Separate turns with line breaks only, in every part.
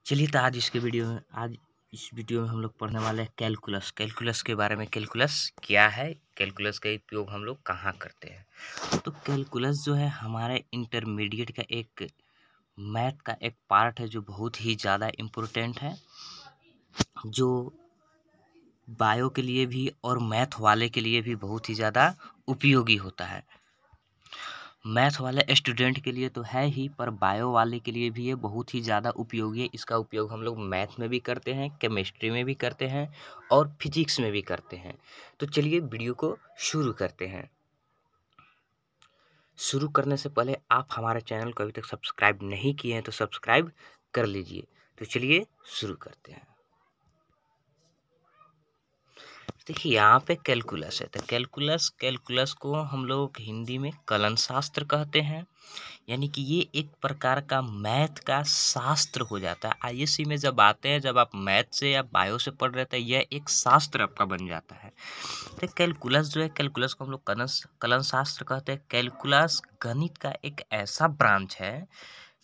चलिए तो आज इस वीडियो में हम लोग पढ़ने वाले हैं कैलकुलस के बारे में। कैलकुलस क्या है, कैलकुलस का उपयोग हम लोग कहाँ करते हैं। तो कैलकुलस जो है हमारे इंटरमीडिएट का एक मैथ का एक पार्ट है जो बहुत ही ज़्यादा इम्पोर्टेंट है, जो बायो के लिए भी और मैथ वाले के लिए भी बहुत ही ज़्यादा उपयोगी होता है। मैथ वाले स्टूडेंट के लिए तो है ही, पर बायो वाले के लिए भी ये बहुत ही ज़्यादा उपयोगी है। इसका उपयोग हम लोग मैथ में भी करते हैं, केमिस्ट्री में भी करते हैं और फिजिक्स में भी करते हैं। तो चलिए वीडियो को शुरू करते हैं। शुरू करने से पहले आप हमारे चैनल को अभी तक सब्सक्राइब नहीं किए हैं तो सब्सक्राइब कर लीजिए। तो चलिए शुरू करते हैं। देखिए यहाँ पे कैलकुलस है, तो कैलकुलस को हम लोग हिंदी में कलन शास्त्र कहते हैं। यानी कि ये एक प्रकार का मैथ का शास्त्र हो जाता है। आईएससी में जब आते हैं, जब आप मैथ से या बायो से पढ़ रहे थे, यह एक शास्त्र आपका बन जाता है। तो कैलकुलस जो है, कैलकुलस को हम लोग कलन शास्त्र कहते हैं। कैलकुलस गणित का एक ऐसा ब्रांच है,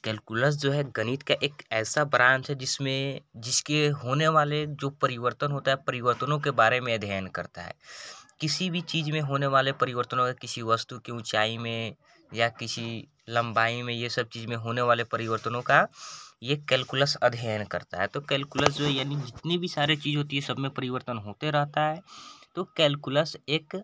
कैलकुलस जो है गणित का एक ऐसा ब्रांच है जिसके होने वाले जो परिवर्तन होता है, परिवर्तनों के बारे में अध्ययन करता है। किसी भी चीज़ में होने वाले परिवर्तनों का, किसी वस्तु की ऊंचाई में या किसी लंबाई में, ये सब चीज़ में होने वाले परिवर्तनों का ये कैलकुलस अध्ययन करता है। तो कैलकुलस जो है यानी जितनी भी सारी चीज़ होती है सब में परिवर्तन होते रहता है। तो कैलकुलस एक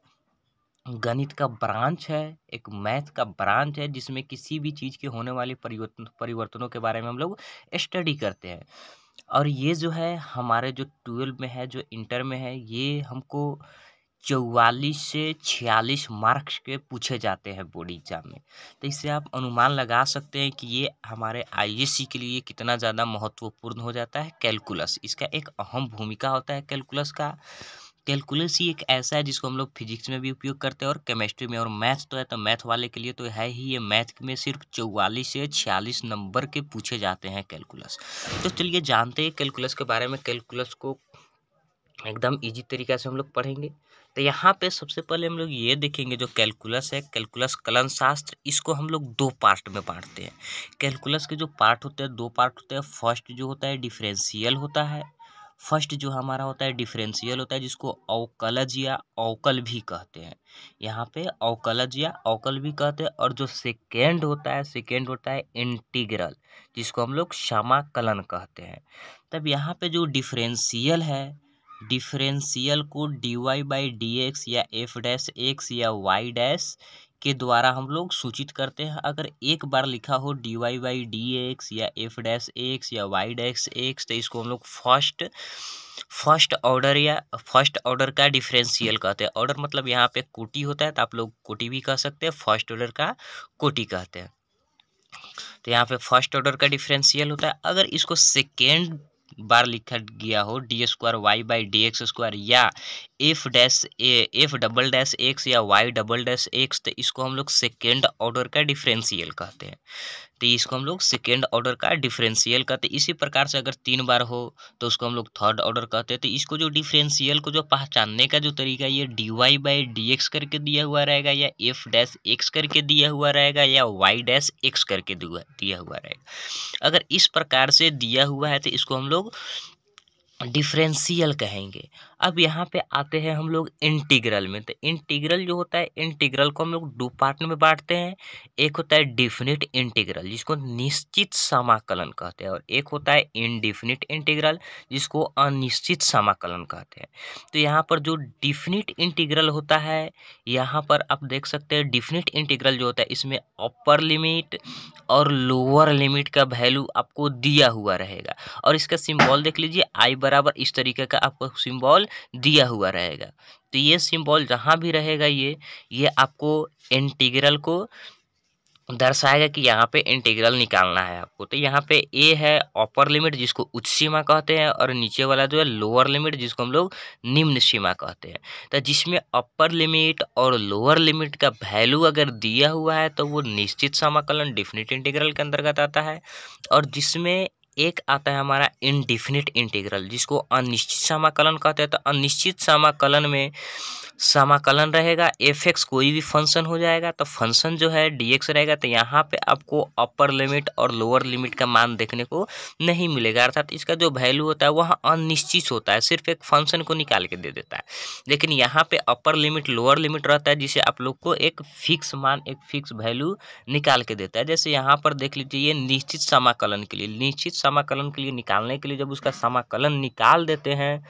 गणित का ब्रांच है, एक मैथ का ब्रांच है, जिसमें किसी भी चीज़ के होने वाले परिवर्तनों के बारे में हम लोग स्टडी करते हैं। और ये जो है हमारे जो 12 में है, जो इंटर में है, ये हमको 44 से 46 मार्क्स के पूछे जाते हैं बोर्ड एग्जाम में। तो इससे आप अनुमान लगा सकते हैं कि ये हमारे आईएससी के लिए कितना ज़्यादा महत्वपूर्ण हो जाता है कैलकुलस। इसका एक अहम भूमिका होता है कैलकुलस का। कैलकुलस ही एक ऐसा है जिसको हम लोग फिजिक्स में भी उपयोग करते हैं और केमिस्ट्री में। और मैथ तो है, तो मैथ वाले के लिए तो है ही, ये मैथ में सिर्फ 44 से 46 नंबर के पूछे जाते हैं कैलकुलस। तो चलिए जानते हैं कैलकुलस के बारे में। कैलकुलस को एकदम इजी तरीका से हम लोग पढ़ेंगे। तो यहाँ पे सबसे पहले हम लोग ये देखेंगे, जो कैलकुलस है, कैलकुलस कलन शास्त्र, इसको हम लोग दो पार्ट में बांटते हैं। कैलकुलस के जो पार्ट होते हैं, दो पार्ट होते हैं। फर्स्ट जो होता है डिफरेंशियल होता है। फर्स्ट जो हमारा होता है डिफरेंशियल होता है, जिसको अवकलज या अवकल भी कहते हैं। यहाँ पे अवकलज या अवकल भी कहते हैं। और जो सेकेंड होता है इंटीग्रल, जिसको हम लोग समाकलन कहते हैं। तब यहाँ पे जो डिफरेंशियल है, डिफरेंशियल को d Y by D x या एफ डैश एक्स या वाई डैश के द्वारा हम लोग सूचित करते हैं। अगर एक बार लिखा हो D Y by D x या एफ डैश एक्स या वाई डैश एक्स, तो इसको हम लोग फर्स्ट ऑर्डर का डिफरेंशियल कहते हैं। ऑर्डर मतलब यहाँ पे कोटि होता है, तो आप लोग कोटि भी कह सकते हैं, फर्स्ट ऑर्डर का कोटि कहते हैं। तो यहाँ पे फर्स्ट ऑर्डर का डिफरेंशियल होता है। अगर इसको सेकेंड बार लिखा गया हो d square y by D x square या एफ डबल डैश एक्स या वाई डबल डैश एक्स, तो इसको हम लोग सेकेंड ऑर्डर का डिफरेंशियल कहते हैं। तो इसको हम लोग सेकेंड ऑर्डर का डिफरेंशियल कहते हैं। इसी प्रकार से अगर 3 बार हो तो उसको हम लोग थर्ड ऑर्डर कहते हैं। तो इसको जो डिफरेंशियल को जो पहचानने का जो तरीका, ये d Y by D x करके दिया हुआ रहेगा, या एफ डैश एक्स करके दिया हुआ रहेगा, या वाई डैश एक्स करके दिया हुआ रहेगा। अगर इस प्रकार से दिया हुआ है तो इसको हम लोग डिफरेंशियल कहेंगे। अब यहाँ पे आते हैं हम लोग इंटीग्रल में। तो इंटीग्रल जो होता है, इंटीग्रल को हम लोग दो पार्ट में बांटते हैं। एक होता है डिफिनिट इंटीग्रल, जिसको निश्चित समाकलन कहते हैं, और एक होता है इनडिफिनिट इंटीग्रल, जिसको अनिश्चित समाकलन कहते हैं। तो यहाँ पर जो डिफिनिट इंटीग्रल होता है, यहाँ पर आप देख सकते हैं डिफिनिट इंटीग्रल जो होता है, इसमें अपर लिमिट और लोअर लिमिट का वैल्यू आपको दिया हुआ रहेगा। और इसका सिंबल देख लीजिए, आई बराबर इस तरीके का आपको सिंबल दिया हुआ रहेगा। तो ये सिंबल जहाँ भी रहेगा, ये आपको इंटीग्रल को दर्शाएगा कि यहाँ पे इंटीग्रल निकालना है आपको। तो यहाँ पे ए है अपर लिमिट, जिसको उच्च सीमा कहते हैं, और नीचे वाला जो है लोअर लिमिट, जिसको हम लोग निम्न सीमा कहते हैं। तो जिसमें अपर लिमिट और लोअर लिमिट का वैल्यू अगर दिया हुआ है तो वो निश्चित समाकलन डिफिनिट इंटीग्रल के अंतर्गत आता है। और जिसमें एक आता है हमारा इनडिफिनिट इंटीग्रल, जिसको अनिश्चित समाकलन कहते हैं। तो अनिश्चित समाकलन में समाकलन रहेगा, एफ एक्स कोई भी फंक्शन हो जाएगा तो फंक्शन जो है डी एक्स रहेगा। तो यहाँ पे आपको अपर लिमिट और लोअर लिमिट का मान देखने को नहीं मिलेगा, अर्थात इसका जो वैल्यू होता है वह अनिश्चित होता है, सिर्फ एक फंक्शन को निकाल के दे देता है। लेकिन यहाँ पे अपर लिमिट लोअर लिमिट रहता है, जिसे आप लोग को एक फिक्स मान, एक फिक्स वैल्यू निकाल के देता है। जैसे यहाँ पर देख लीजिए, ये निश्चित समाकलन के लिए, निश्चित समाकलन के लिए निकालने के लिए जब उसका समाकलन निकाल देते हैं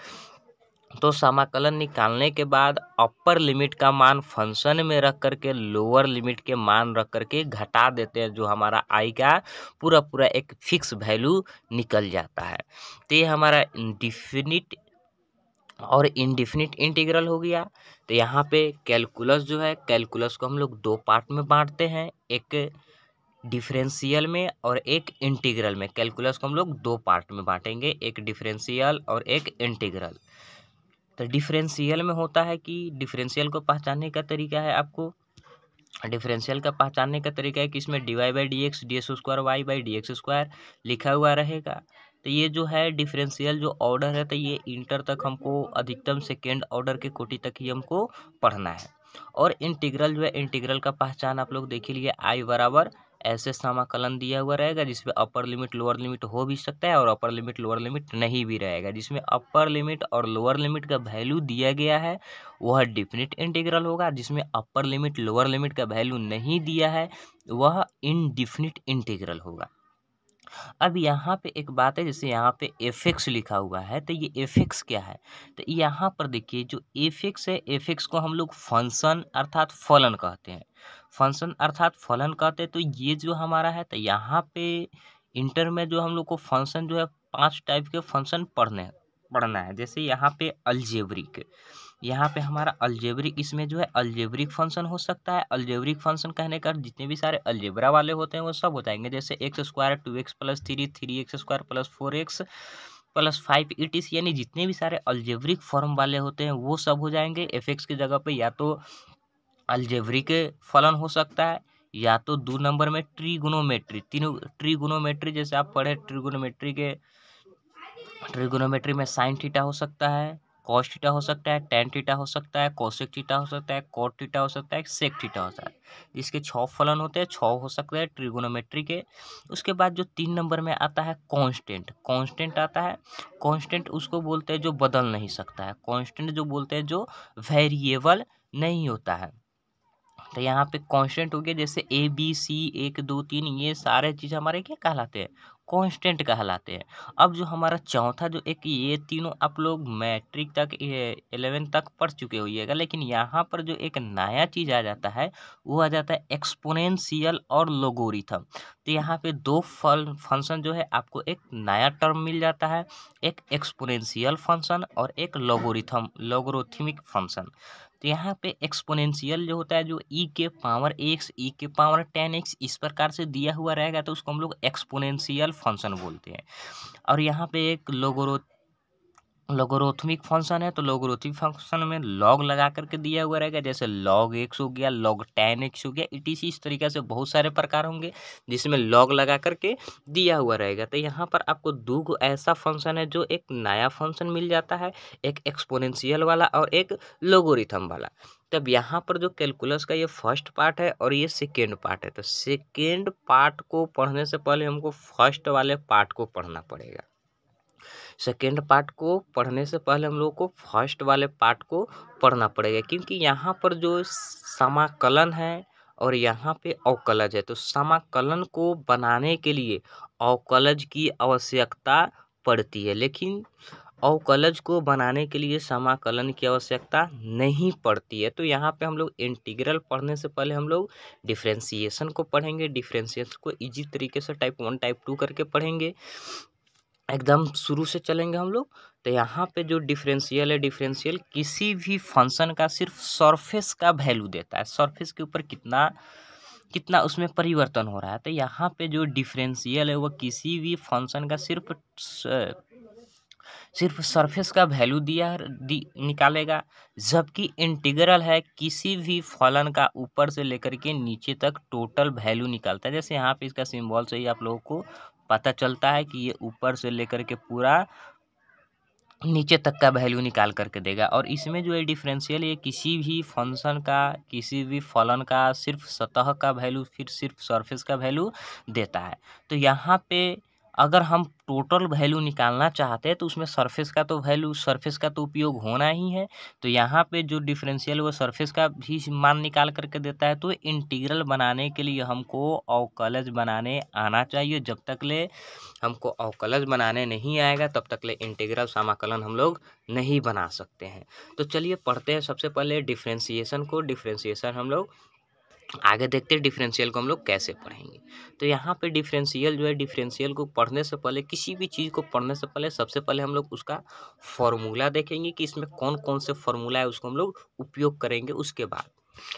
तो समाकलन निकालने के बाद अपर लिमिट का मान फंक्शन में रख करके लोअर लिमिट के मान रख करके घटा देते हैं, जो हमारा आई का पूरा पूरा एक फिक्स वैल्यू निकल जाता है। तो ये हमारा डिफिनिट और इनडिफिनिट इंटीग्रल हो गया। तो यहाँ पे कैलकुलस जो है, कैलकुलस को हम लोग दो पार्ट में बांटते हैं, एक डिफरेंशियल में और एक इंटीग्रल में। कैलकुलस को हम लोग दो पार्ट में बांटेंगे, एक डिफरेंशियल और एक इंटीग्रल। तो डिफरेंशियल में होता है कि डिफरेंशियल को पहचानने का तरीका है, आपको डिफरेंशियल का पहचानने का तरीका है कि इसमें dy by D x d square y by D x square लिखा हुआ रहेगा। तो ये जो है डिफरेंशियल जो ऑर्डर है, तो ये इंटर तक हमको, अधिकतम सेकेंड ऑर्डर के कोटि तक ही हमको पढ़ना है। और इंटीग्रल जो है, इंटीग्रल का पहचान आप लोग देख लिए, आई बराबर ऐसे समाकलन दिया हुआ रहेगा जिसमें अपर लिमिट लोअर लिमिट हो भी सकता है और अपर लिमिट लोअर लिमिट नहीं भी रहेगा। जिसमें अपर लिमिट और लोअर लिमिट का वैल्यू दिया गया है वह डिफिनिट इंटीग्रल होगा, जिसमें अपर लिमिट लोअर लिमिट का वैल्यू नहीं दिया है वह इनडिफिनिट इंटीग्रल होगा। अब यहाँ पे एक बात है, जैसे यहाँ पे एफ एक्स लिखा हुआ है, तो ये एफ एक्स क्या है? तो यहाँ पर देखिए, जो एफ एक्स है, एफ एक्स को हम लोग फंक्शन अर्थात फलन कहते हैं, फंक्शन अर्थात फलन कहते हैं। तो ये जो हमारा है, तो यहाँ पे इंटर में जो हम लोग को फंक्शन जो है, 5 टाइप के फंक्शन पढ़ना है। जैसे यहाँ पे अलजेब्रिक, यहाँ पे हमारा अलजेब्रिक, इसमें जो है अलजेब्रिक फंक्शन हो सकता है। अलजेब्रिक फंक्शन कहने का जितने भी सारे अलजेब्रा वाले होते हैं वो सब हो जाएंगे, जैसे x square 2x plus 3 x square plus 4x plus 5 ETC, यानी जितने भी सारे अलजेब्रिक फॉर्म वाले होते हैं वो सब हो जाएंगे। एफ एक्स की जगह पे या तो अलजेब्रिक फलन हो सकता है, या तो 2 नंबर में ट्रिगोनोमेट्री, तीनों ट्रिगोनोमेट्री, जैसे आप पढ़े ट्रिगोनोमेट्री में साइन थीटा हो सकता है, कॉस थीटा हो सकता है, टेन थीटा हो सकता है, कोसेक थीटा हो सकता है, कॉट थीटा हो सकता है, सेक थीटा हो सकता है। इसके 6 फलन होते हैं, 6 हो सकते हैं ट्रिगोनोमेट्री के। उसके बाद जो 3 नंबर में आता है कांस्टेंट, कांस्टेंट आता है। कांस्टेंट उसको बोलते हैं जो बदल नहीं सकता है, कांस्टेंट जो बोलते हैं जो वेरिएबल नहीं होता है। तो यहाँ पे कांस्टेंट हो गया, जैसे ए बी सी 1 2 3, ये सारे चीज़ हमारे क्या कहलाते हैं? कांस्टेंट कहलाते हैं। अब जो हमारा चौथा जो एक, ये तीनों आप लोग मैट्रिक तक 11 तक पढ़ चुके होइएगा, लेकिन यहाँ पर जो एक नया चीज़ आ जाता है वो आ जाता है एक्सपोनेंशियल और लोगोरिथम। तो यहाँ पे दो फंक्शन जो है आपको एक नया टर्म मिल जाता है, एक एक्सपोनेंशियल फंक्शन और एक लोगोरिथमिक फंक्शन। तो यहाँ पे एक्सपोनेंशियल जो होता है, जो ई के पावर एक्स, ई के पावर 10x इस प्रकार से दिया हुआ रहेगा, तो उसको हम लोग एक्सपोनेंशियल फंक्शन बोलते हैं। और यहाँ पे एक लोगोरिथमिक फंक्शन है, तो लोगोरिथमिक फंक्शन में लॉग लगा करके दिया हुआ रहेगा, जैसे लॉग एक्स हो गया, लॉग 10x हो गया, ETC। इस तरीके से बहुत सारे प्रकार होंगे जिसमें लॉग लगा करके दिया हुआ रहेगा। तो यहाँ पर आपको दो ऐसा फंक्शन है जो एक नया फंक्शन मिल जाता है, एक एक्सपोनेंशियल वाला और एक लोगोरिथम वाला। तब यहाँ पर जो कैलकुलस का ये फर्स्ट पार्ट है और ये सेकेंड पार्ट है, तो सेकेंड पार्ट को पढ़ने से पहले हमको फर्स्ट वाले पार्ट को पढ़ना पड़ेगा। सेकेंड पार्ट को पढ़ने से पहले हम लोग को फर्स्ट वाले पार्ट को पढ़ना पड़ेगा, क्योंकि यहाँ पर जो समाकलन है और यहाँ पे अवकलज है, तो समाकलन को बनाने के लिए अवकलज की आवश्यकता पड़ती है, लेकिन अवकलज को बनाने के लिए समाकलन की आवश्यकता नहीं पड़ती है। तो यहाँ पे हम लोग इंटीग्रल पढ़ने से पहले हम लोग डिफरेंशिएशन को पढ़ेंगे, डिफरेंशिएशन को इजी तरीके से टाइप 1 टाइप 2 करके पढ़ेंगे, एकदम शुरू से चलेंगे हम लोग। तो यहाँ पे जो डिफरेंशियल है, डिफरेंशियल किसी भी फंक्शन का सिर्फ सरफेस का वैल्यू देता है, सरफेस के ऊपर कितना कितना उसमें परिवर्तन हो रहा है। तो यहाँ पे जो डिफरेंशियल है वो किसी भी फंक्शन का सिर्फ सरफेस का वैल्यू निकालेगा, जबकि इंटीग्रल है किसी भी फलन का ऊपर से लेकर के नीचे तक टोटल वैल्यू निकालता है। जैसे यहाँ पे इसका सिंबल से ही आप लोगों को पता चलता है कि ये ऊपर से लेकर के पूरा नीचे तक का वैल्यू निकाल करके देगा। और इसमें जो है डिफरेंशियल, ये किसी भी फंक्शन का, किसी भी फलन का सिर्फ सतह का वैल्यू, फिर सिर्फ सरफेस का वैल्यू देता है। तो यहाँ पे अगर हम टोटल वैल्यू निकालना चाहते हैं तो उसमें सरफेस का तो वैल्यू, सरफेस का तो उपयोग होना ही है। तो यहाँ पे जो डिफरेंशियल वो सरफेस का भी मान निकाल करके देता है। तो इंटीग्रल बनाने के लिए हमको अवकलज बनाने आना चाहिए। जब तक ले हमको अवकलज बनाने नहीं आएगा तब तक ले इंटीग्रल समाकलन हम लोग नहीं बना सकते हैं। तो चलिए पढ़ते हैं सबसे पहले डिफरेंशिएशन को। डिफरेंशिएशन हम लोग आगे देखते हैं डिफरेंशियल को हम लोग कैसे पढ़ेंगे। तो यहाँ पे डिफरेंशियल जो है, डिफरेंशियल को पढ़ने से पहले, किसी भी चीज़ को पढ़ने से पहले सबसे पहले हम लोग उसका फॉर्मूला देखेंगे कि इसमें कौन कौन से फॉर्मूला है, उसको हम लोग उपयोग करेंगे उसके बाद।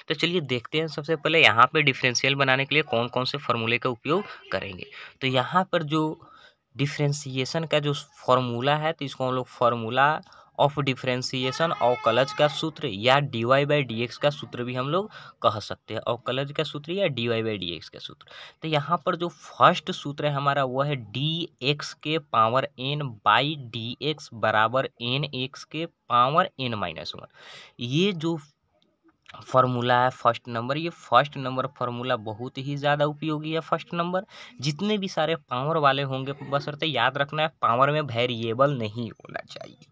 तो चलिए देखते हैं सबसे पहले यहाँ पे डिफरेंशियल बनाने के लिए कौन कौन से फॉर्मूले का उपयोग करेंगे। तो यहाँ पर जो डिफरेंशिएशन का जो फॉर्मूला है, तो इसको हम लोग फॉर्मूला ऑफ डिफरेंशिएशन अवकलज का सूत्र या dy/dx का सूत्र भी हम लोग कह सकते हैं। अवकलज का सूत्र या dy/dx का सूत्र। तो यहाँ पर जो फर्स्ट सूत्र है हमारा वह है dx के पावर n बाई dx बराबर nx के पावर n-1। ये जो फार्मूला है फर्स्ट नंबर, ये फर्स्ट नंबर फार्मूला बहुत ही ज़्यादा उपयोगी है। फर्स्ट नंबर जितने भी सारे पावर वाले होंगे, बशर्ते याद रखना है पावर में वेरिएबल नहीं होना चाहिए,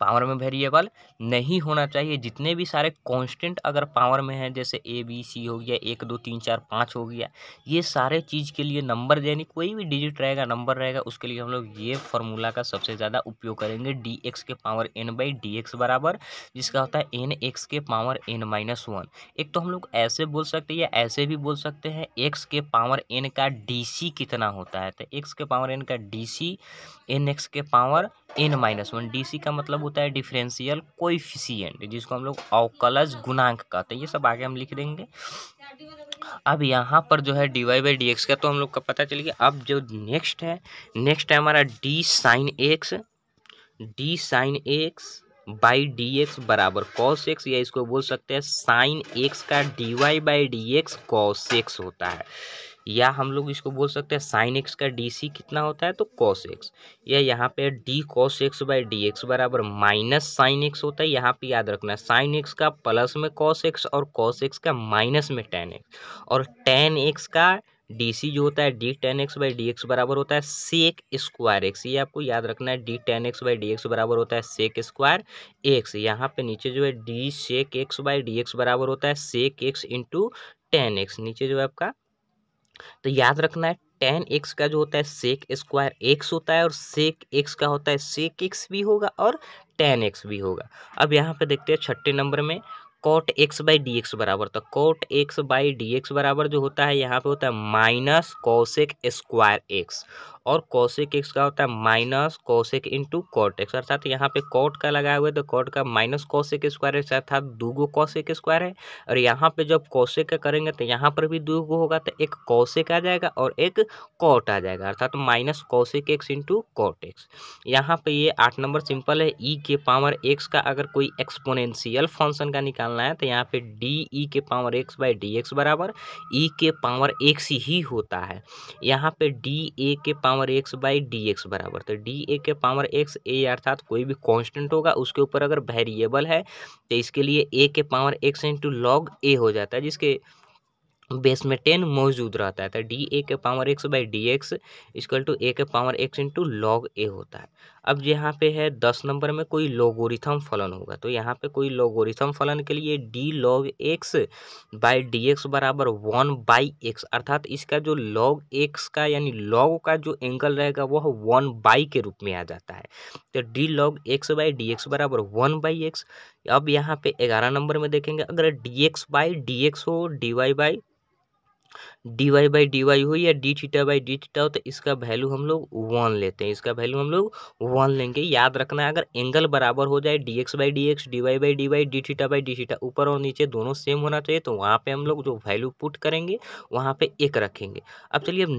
पावर में वेरिएबल नहीं होना चाहिए। जितने भी सारे कांस्टेंट अगर पावर में है, जैसे ए बी सी हो गया, 1 2 3 4 5 हो गया, ये सारे चीज़ के लिए नंबर, यानी कोई भी डिजिट रहेगा, नंबर रहेगा, उसके लिए हम लोग ये फार्मूला का सबसे ज़्यादा उपयोग करेंगे। डी एक्स के power n by D x बराबर, जिसका होता है एन एक्स के पावर n-1। एक तो हम लोग ऐसे बोल सकते हैं या ऐसे भी बोल सकते हैं, एक्स के पावर n का डी कितना होता है। तो एक्स के पावर n का डी एन एक्स के पावर n-1। डी का मतलब होता है डिफरेंशियल कोएफिशिएंट, जिसको हम लोग अवकलज गुणांक कहते हैं। ये सब आगे हम लिख देंगे। अब यहाँ पर जो है dy/dx का तो हम लोग का पता चल गया। अब जो नेक्स्ट है हमारा d sin x by D x बराबर कॉस एक्स, या इसको बोल सकते हैं साइन एक्स का dy/dx कॉस एक्स होता है, या हम लोग इसको बोल सकते हैं साइन एक्स का डी कितना होता है तो कॉस एक्स, या यहाँ पे D cos x by D x बराबर माइनस साइन एक्स होता है। यहाँ पे याद रखना है साइन एक्स का प्लस में कॉस एक्स और कॉस एक्स का माइनस में टेन एक्स, और टेन एक्स का डी जो होता है D ten x by D x बराबर होता है सेक स्क्वायर एक्स। ये आपको याद रखना है, D ten x by D x बराबर होता है सेक स्क्वायर एक्स। यहाँ पे नीचे जो है d sec x by D x बराबर होता है sec x into tan x. नीचे जो है आपका, तो याद रखना है टेन एक्स का जो होता है सेक स्क्वायर एक्स होता है, और सेक एक्स का होता है सेक एक्स भी होगा और टेन एक्स भी होगा। अब यहाँ पे देखते हैं छठे नंबर में cot x by D x बराबर, तो cot x by D x बराबर जो होता है यहाँ पे होता है माइनस कॉसेक स्क्वायर एक्स, और कॉसेक एक्स का होता है minus cosec into cot x. अर्थात यहाँ पे कॉट का लगाया हुआ है तो कॉट का माइनस कॉसेक स्क्वायर एक्स, अर्थात दूगो कॉसेक स्क्वायर है। और यहाँ पे जब कॉसेक का करेंगे तो यहाँ पर भी दूगो होगा, तो एक कॉसेक आ जाएगा और एक कॉट आ जाएगा, अर्थात minus cosec x into cot x. यहाँ पे ये 8 नंबर सिंपल है। ई के पावर एक्स का अगर कोई एक्सपोनेंशियल फंक्शन का निकालना है तो यहाँ पे डी ई के power X by D x बराबर ई के पावर एक्स ही होता है। यहाँ पे D A K power X by D x बराबर, तो D A K power x, ए अर्थात कोई भी कांस्टेंट होगा उसके ऊपर अगर वेरिएबल है तो इसके लिए ए K power X into log ए हो जाता है, जिसके बेस में 10 मौजूद रहता है। तो D A K power X by D X equal to A K power X into log A होता है। अब यहाँ पे है 10 नंबर में कोई लोगोरिथम फलन होगा, तो यहाँ पे कोई लोगोरिथम फलन के लिए D log x by D x बराबर 1/x, अर्थात इसका जो लॉग एक्स का यानी लॉग का जो एंगल रहेगा वह 1/, के रूप में आ जाता है। तो D log x by D x बराबर 1/x। अब यहाँ पे 11 नंबर में देखेंगे, अगर D x by D X हो, D Y by D Y हो, या D theta by D theta हो, तो इसका वैल्यू हम लोग 1 लेते हैं, इसका वैल्यू हम लोग 1 लेंगे। याद रखना है अगर एंगल बराबर हो जाए d x by D x, d Y by D y, d theta by D theta, ऊपर और नीचे दोनों सेम होना चाहिए, तो वहाँ पे हम लोग जो वैल्यू पुट करेंगे वहाँ पे 1 रखेंगे। अब चलिए अब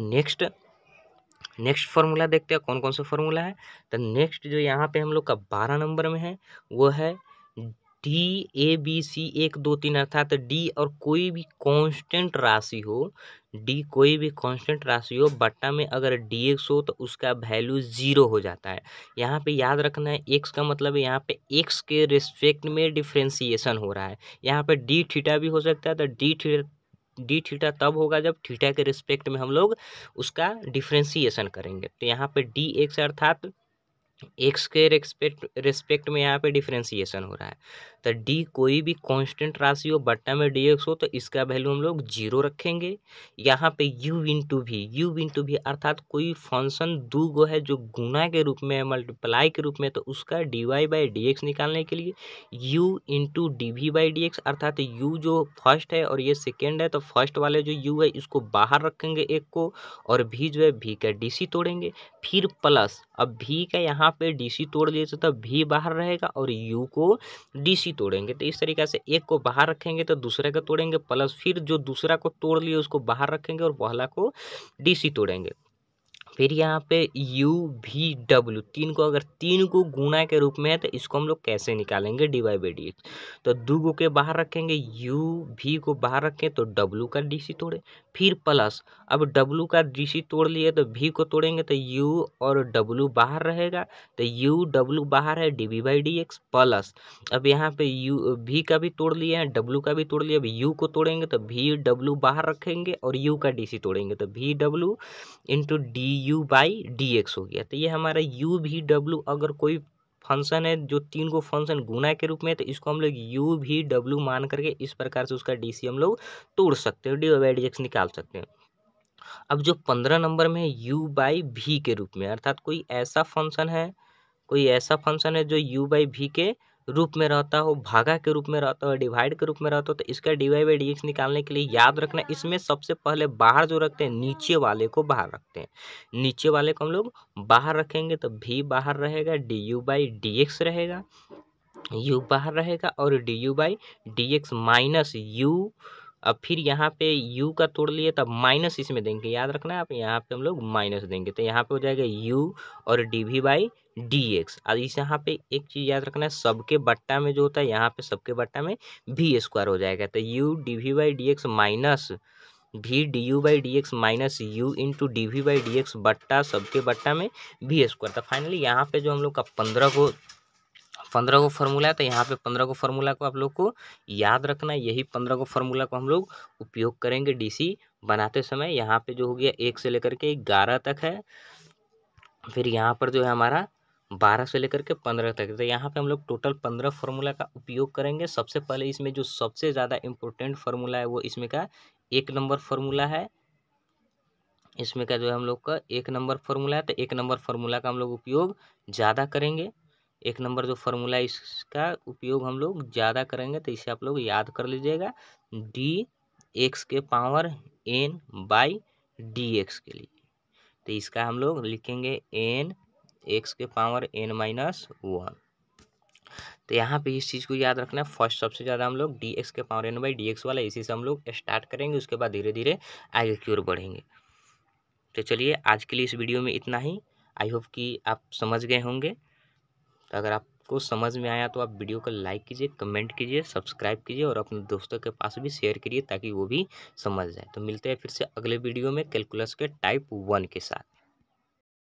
नेक्स्ट फार्मूला देखते हैं कौन कौन सा फार्मूला है। तो नेक्स्ट जो यहाँ पे हम लोग का 12 नंबर में है वो है डी ए बी सी 1 2 3 अर्थात डी और कोई भी कांस्टेंट राशि हो, डी कोई भी कांस्टेंट राशि हो बट्टा में अगर डी एक्स हो तो उसका वैल्यू 0 हो जाता है। यहाँ पे याद रखना है एक्स का मतलब है यहाँ पे एक्स के रिस्पेक्ट में डिफ्रेंसिएशन हो रहा है। यहाँ पे डी थीटा भी हो सकता है, तो डी थीटा तब होगा जब थीटा के रिस्पेक्ट में हम लोग उसका डिफ्रेंसिएशन करेंगे। तो यहाँ पे डी एक्स अर्थात एक्स के रिस्पेक्ट में यहाँ पे डिफ्रेंसिएशन हो रहा है। तो डी कोई भी कांस्टेंट राशि हो बट्टा में डी एक्स हो तो इसका वैल्यू हम लोग 0 रखेंगे। यहाँ पे यू इंटू भी अर्थात कोई फंक्शन दो गो है जो गुना के रूप में मल्टीप्लाई के रूप में, तो उसका d Y by D x निकालने के लिए u into D we by D x अर्थात यू जो फर्स्ट है और ये सेकेंड है, तो फर्स्ट वाले जो यू है इसको बाहर रखेंगे एक को, और भी जो है भी का डी सी तोड़ेंगे, फिर प्लस अब भी का यहाँ पे डीसी तोड़ दिए तो तब भी बाहर रहेगा और यू को डीसी तोड़ेंगे। तो इस तरीके से एक को बाहर रखेंगे तो दूसरे को तोड़ेंगे, प्लस फिर जो दूसरा को तोड़ लिए उसको बाहर रखेंगे और पहला को डीसी तोड़ेंगे। फिर यहाँ पे यू भी डब्ल्यू तीन को अगर तीन को गुणा के रूप में है तो इसको हम लोग कैसे निकालेंगे d Y by D x. तो दो गो के बाहर रखेंगे, यू भी को बाहर रखें तो डब्लू का डीसी तोड़े, फिर प्लस अब डब्लू का डीसी तोड़ लिए तो भी को तोड़ेंगे तो यू और डब्लू बाहर रहेगा, तो यू डब्लू बाहर है d we by D x plus अब यहाँ पे यू भी का भी तोड़ लिया है, डब्लू का भी तोड़ लिया, अब यू को तोड़ेंगे तो भी डब्लू बाहर रखेंगे और यू का डीसी तोड़ेंगे तो भी W into D U by D X हो गया। तो ये हमारा यू भी डब्लू अगर कोई फंक्शन है जो तीन को फंक्शन गुना के रूप में है तो इसको हम लोग यू भी डब्लू मान करके इस प्रकार से उसका डीसी हम लोग तोड़ सकते हैं, डी बाई डी एक्स निकाल सकते हैं। अब जो 15 नंबर में है यू बाई भी के रूप में अर्थात कोई ऐसा फंक्शन है जो यू बाई भी के रूप में रहता हो, भागा के रूप में रहता हो, डिवाइड के रूप में रहता हो, तो इसका d Y by D x निकालने के लिए याद रखना इसमें सबसे पहले बाहर जो रखते हैं नीचे वाले को बाहर रखते हैं, नीचे वाले को हम लोग बाहर रखेंगे तो भी बाहर रहेगा, D U by D x रहेगा, यू बाहर रहेगा और D U by D X minus you. अब फिर यहाँ पे u का तोड़ लिए तब माइनस इसमें देंगे, याद रखना है आप यहाँ पे हम लोग माइनस देंगे तो यहाँ पे हो जाएगा u और d we by D x. अब इस यहाँ पे एक चीज़ याद रखना है सबके बट्टा में जो होता है यहाँ पे सबके बट्टा में भी स्क्वायर हो जाएगा, तो u D we by D X minus भी D U by D X minus U into D we by D X बट्टा सबके बट्टा में भी स्क्वायर। तो फाइनली यहाँ पे जो हम लोग का 15 को फार्मूला है, तो यहाँ पे 15 को फार्मूला को आप लोग को याद रखना है, यही 15 को फार्मूला को हम लोग उपयोग करेंगे डीसी बनाते समय। यहाँ पे जो हो गया 1 से लेकर के 11 तक है, फिर यहाँ पर जो है हमारा 12 से लेकर के 15 तक, तो यहाँ पे हम लोग टोटल 15 फार्मूला का उपयोग करेंगे। सबसे पहले इसमें जो सबसे ज़्यादा इम्पोर्टेंट फार्मूला है वो इसमें का 1 नंबर फार्मूला है, इसमें का जो है हम लोग का 1 नंबर फार्मूला है, तो 1 नंबर फार्मूला का हम लोग उपयोग ज़्यादा करेंगे। 1 नंबर जो फार्मूला इसका उपयोग हम लोग ज़्यादा करेंगे, तो इसे आप लोग याद कर लीजिएगा डी एक्स के power n by D x के लिए, तो इसका हम लोग लिखेंगे एन एक्स के पावर एन माइनस 1। तो यहाँ पे इस चीज़ को याद रखना है, फर्स्ट सबसे ज़्यादा हम लोग डी एक्स के power n by D x वाला इसी से हम लोग स्टार्ट करेंगे, उसके बाद धीरे धीरे आगे की ओर बढ़ेंगे। तो चलिए आज के लिए इस वीडियो में इतना ही, आई होप कि आप समझ गए होंगे। तो अगर आपको समझ में आया तो आप वीडियो को लाइक कीजिए, कमेंट कीजिए, सब्सक्राइब कीजिए और अपने दोस्तों के पास भी शेयर करिए ताकि वो भी समझ जाए। तो मिलते हैं फिर से अगले वीडियो में कैलकुलस के टाइप 1 के साथ।